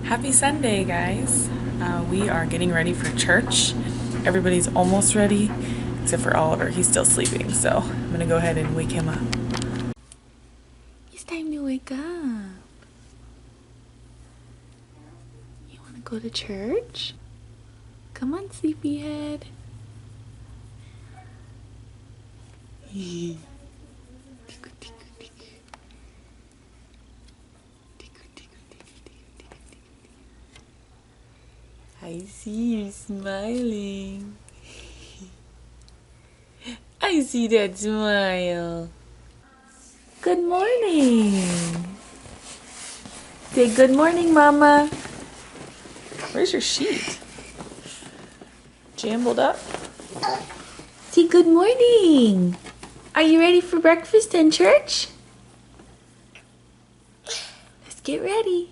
Happy Sunday, guys. We are getting ready for church. Everybody's almost ready, except for Oliver. He's still sleeping, so I'm gonna go ahead and wake him up. It's time to wake up. You wanna go to church? Come on, sleepyhead. I see you smiling. I see that smile. Good morning. Say good morning, Mama. Where's your sheet? Jambled up? Say good morning. Are you ready for breakfast and church? Let's get ready.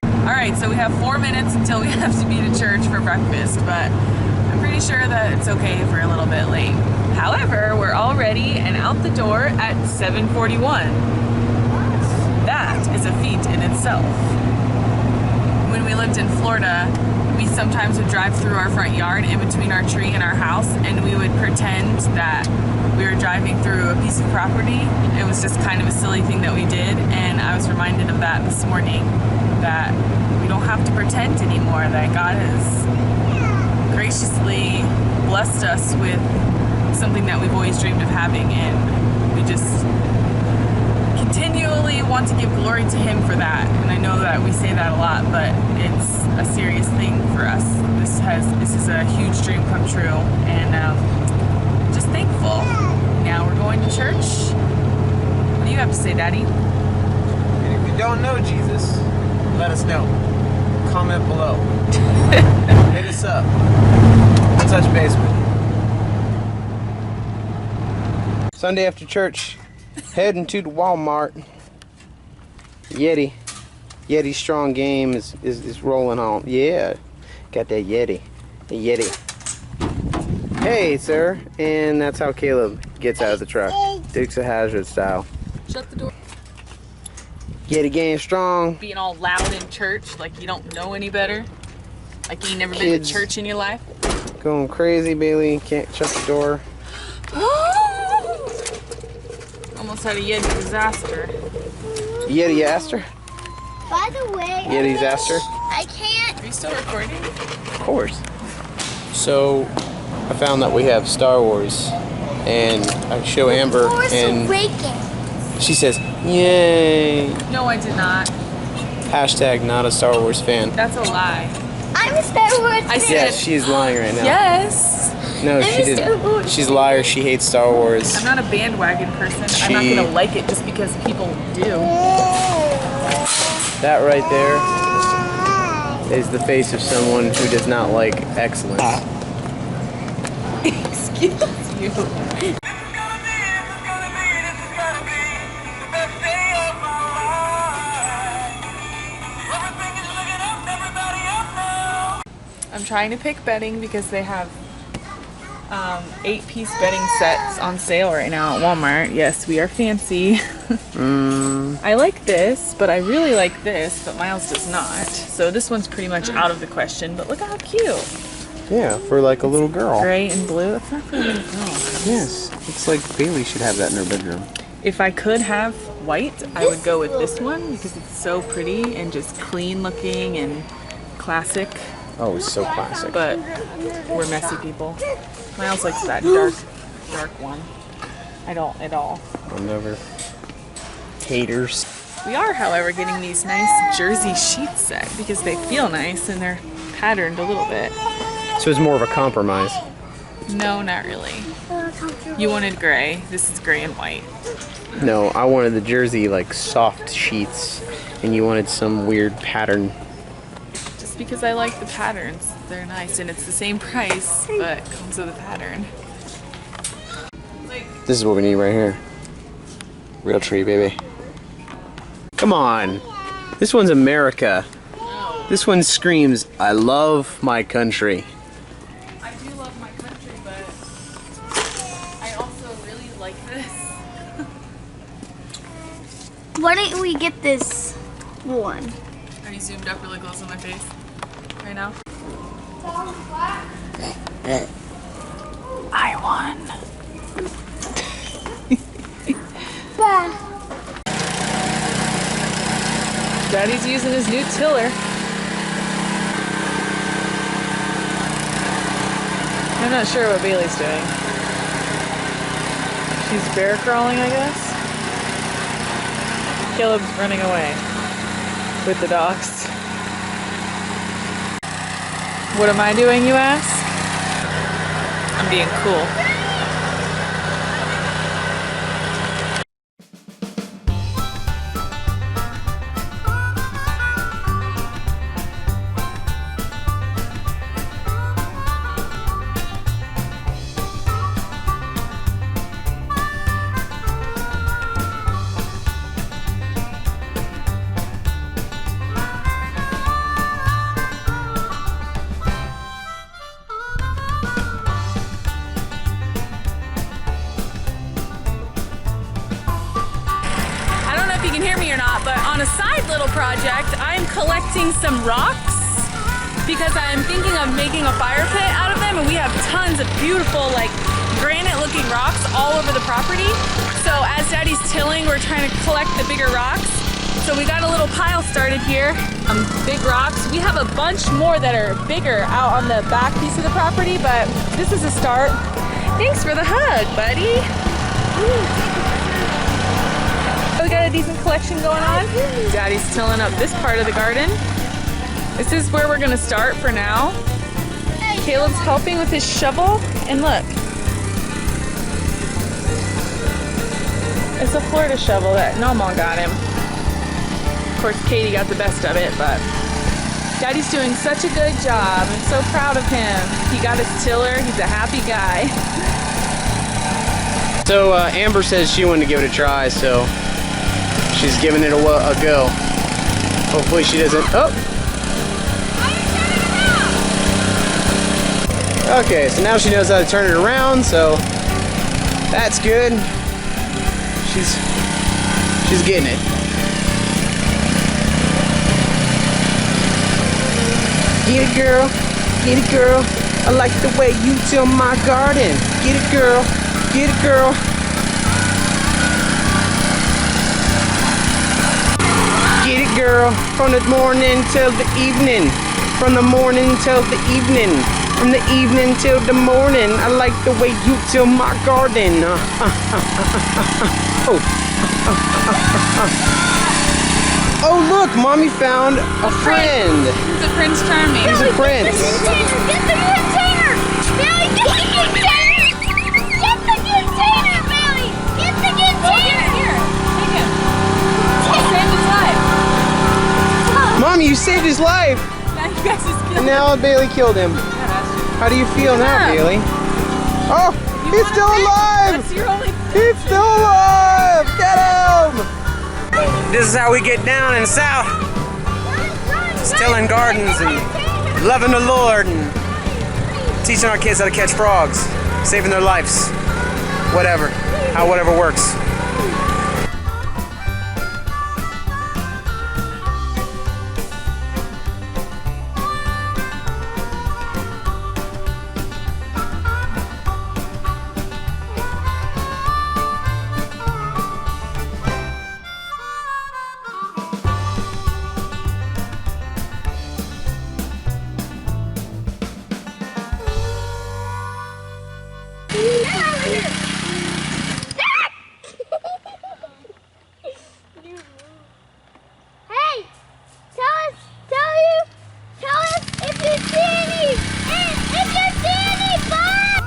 Alright, so we have 4 minutes until we have to be to church for breakfast, but I'm pretty sure that it's okay if we're a little bit late. However, we're all ready and out the door at 7:41. That is a feat in itself. When we lived in Florida, we sometimes would drive through our front yard in between our tree and our house, and we would pretend that we were driving through a piece of property. It was just kind of a silly thing that we did, and I was reminded of that this morning, that we don't have to pretend anymore, that God has graciously blessed us with something that we've always dreamed of having, and we just continually want to give glory to Him for that. And I know that we say that a lot, but it's a serious thing for us. This is a huge dream come true, and just thankful. Now we're going to church. What do you have to say, Daddy? And if you don't know Jesus, let us know. Comment below. Hit us up. We'll touch base with you. Sunday after church, heading to the Walmart. Yeti strong game is rolling on. Yeah, got that Yeti. The Yeti. Hey, sir. And that's how Caleb gets out of the truck. Dukes of Hazzard style. Shut the door. Yeti game strong. Being all loud in church, like you don't know any better. Like you ain't never been Kids to church in your life. Going crazy, Bailey. Can't shut the door. Almost had a Yeti disaster. Yeti aster? By the way, Yeti's aster? I can't. Are you still recording? Of course. So, I found that we have Star Wars, and I show Amber, and she says, "Yay!" No, I did not. Hashtag not a Star Wars fan. That's a lie. I'm a Star Wars fan. I said Yes, she is lying right now. yes. No, I'm she a Star didn't. Wars She's a liar. She hates Star Wars. I'm not a bandwagon person. I'm not gonna like it just because people do. That right there is the face of someone who does not like excellence. Excuse you. I'm trying to pick bedding because they have 8-piece bedding sets on sale right now at Walmart. Yes, we are fancy. I like this, but I really like this, but Miles does not. So this one's pretty much out of the question, but look how cute. Yeah, for like a little girl. Gray and blue. It's not for a little girl. Yes, it's like Bailey should have that in her bedroom. If I could have white, I would go with this one because it's so pretty and just clean looking and classic. Oh, it's so classic. But we're messy people. Miles likes that dark one. I don't at all. I'll never. Haters. We are, however, getting these nice jersey sheet set because they feel nice and they're patterned a little bit. So it's more of a compromise. No, not really. You wanted gray. This is gray and white. No, I wanted the jersey like soft sheets, and you wanted some weird pattern. Just because I like the patterns. They're nice and it's the same price, but it comes with a pattern. This is what we need right here. Real tree, baby. Come on. This one's America. No. This one screams, I love my country. I do love my country, but I also really like this. Why don't we get this one? Are you zoomed up really close on my face right now? I won. Daddy's using his new tiller. I'm not sure what Bailey's doing. She's bear crawling, I guess. Caleb's running away with the dogs. What am I doing, you ask? I'm being cool. But on a side little project, I'm collecting some rocks because I'm thinking of making a fire pit out of them, and we have tons of beautiful, like, granite looking rocks all over the property. So as Daddy's tilling, we're trying to collect the bigger rocks. So we got a little pile started here, big rocks. We have a bunch more that are bigger out on the back piece of the property, but this is a start. Thanks for the hug, buddy. We got a decent collection going on. Daddy's tilling up this part of the garden. This is where we're gonna start for now. Caleb's helping with his shovel, and look. It's a Florida shovel that Nomal got him. Of course, Katie got the best of it, but Daddy's doing such a good job. I'm so proud of him. He got his tiller. He's a happy guy. So Amber says she wanted to give it a try, so she's giving it a go. Hopefully she doesn't. Oh! Okay, so now she knows how to turn it around, so that's good. She's getting it. Get it, girl. Get it, girl. I like the way you till my garden. Get it, girl. Get it, girl. Get it, girl. From the morning till the evening. From the morning till the evening. From the evening till the morning. I like the way you till my garden. Oh, look, Mommy found a friend. He's a Prince Charming. He's a prince. Get the container! Billy, get the container! Get the container, Billy! Get the container! Here, take him. He saved his life. Mommy, you saved his life. Now you guys just killed And now Bailey killed him. him. How do you feel now, Bailey? Oh, he's still alive! That's your only... He's still alive! Get him! This is how we get down in the South. Tilling gardens and loving the Lord and teaching our kids how to catch frogs, saving their lives. Whatever. How whatever works. Hey, tell us if you see any bugs.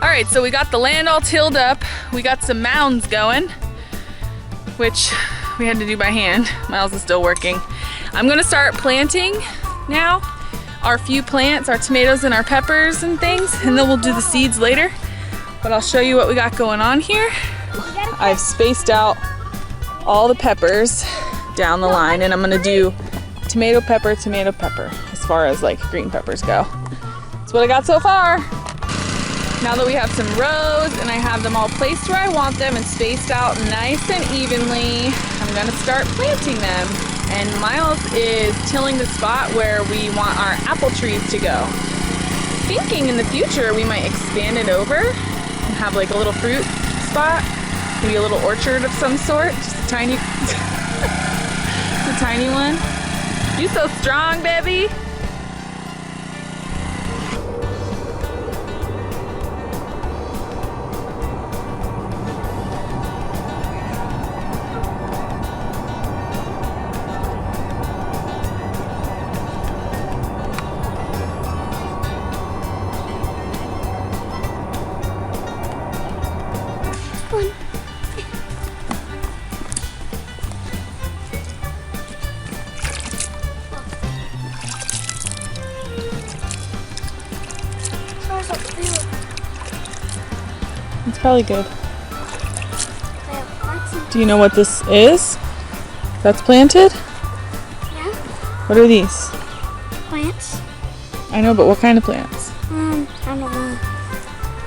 All right, so we got the land all tilled up. We got some mounds going, which we had to do by hand. Miles is still working. I'm gonna start planting now. our few plants, our tomatoes and our peppers and things, and then we'll do the seeds later. But I'll show you what we got going on here. I've spaced out all the peppers down the line, and I'm gonna do tomato pepper as far as like green peppers go. That's what I got so far. Now that we have some rows and I have them all placed where I want them and spaced out nice and evenly, I'm gonna start planting them. And Miles is tilling the spot where we want our apple trees to go. Thinking in the future we might expand it over and have like a little fruit spot, maybe a little orchard of some sort, just a tiny, a tiny one. You so strong, baby. It's probably good. Do you know what this is? That's planted? Yeah. What are these? Plants. I know, but what kind of plants? I don't know.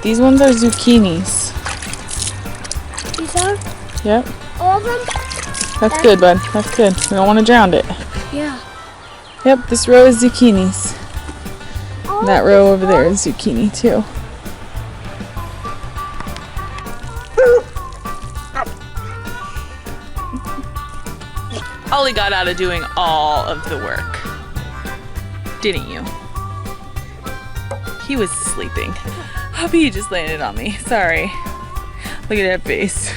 These ones are zucchinis. These are Yep. all of them? That's good, bud. That's good. We don't want to drown it. Yeah. Yep, this row is zucchinis. All That of row these over there are- is zucchini too. Ollie got out of doing all of the work. Didn't you? He was sleeping. Hubby, you just landed on me. Sorry. Look at that face.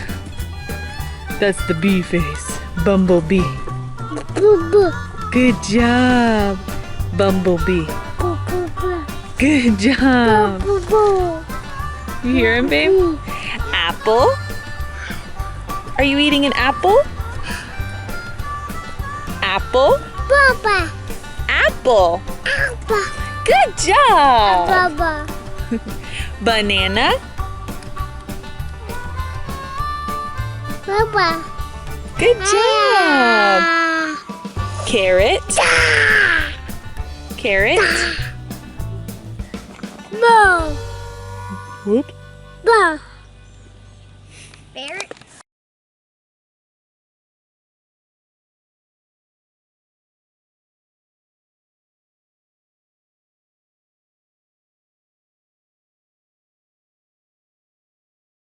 That's the bee face. Bumblebee. Boo, boo, Good job, Bumblebee. boo, boo, boo. Good job. Boo, boo. You hear him, babe? Apple? Are you eating an apple? Apple? Baba. Apple. Abba. Good job. Baba. Banana? Baba. Good job. Carrot? Carrot? Bo. What? Bo.